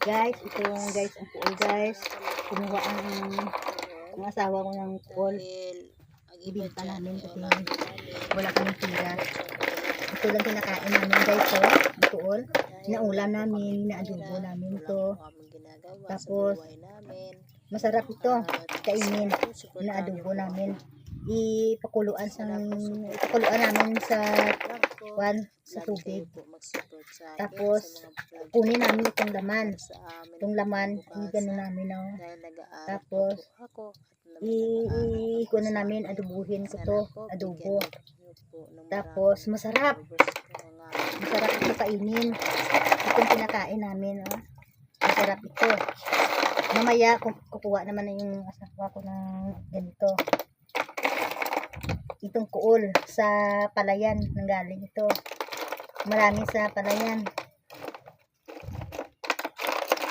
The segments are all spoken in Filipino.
Guys, guys, ang pool guys. Kinuha ang asawa ko ng pool. Ibinta namin kasi wala kaming pira. Ito lang kinakain namin guys, so. Ang pool. Naulam namin, inaadobo namin to. Tapos, masarap ito. Kainin. Inaadobo namin. Ipakuluan namin sa tubig. Tapos, kunin namin itong laman. Igano namin, no? Tapos, kunin namin, adobuhin ko to. Adobo. Tapos, masarap. Masarap ito kainin. Itong pinakain namin, no? Masarap ito. Mamaya, kukuha naman na yung asawa ko ng ganito. Itong kuol sa palayan nanggaling ito. Marami sa palayan.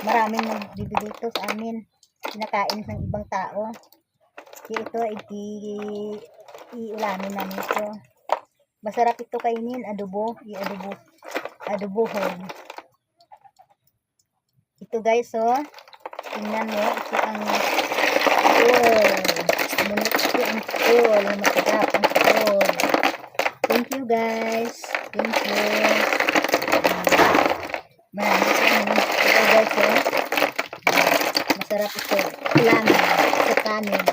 Maraming nagbibili ito sa amin. Kinakain ng ibang tao. Kaya ito, iulamin namin ito. Masarap ito kainin. Adobohon. Ito guys, oh. Tingnan mo. Ito ang kuol. Ito ang kuol. Masarap ang kuol. Thank you guys. Thank you. Marami ito guys, oh. Masarap ito. Ulam sa kanin.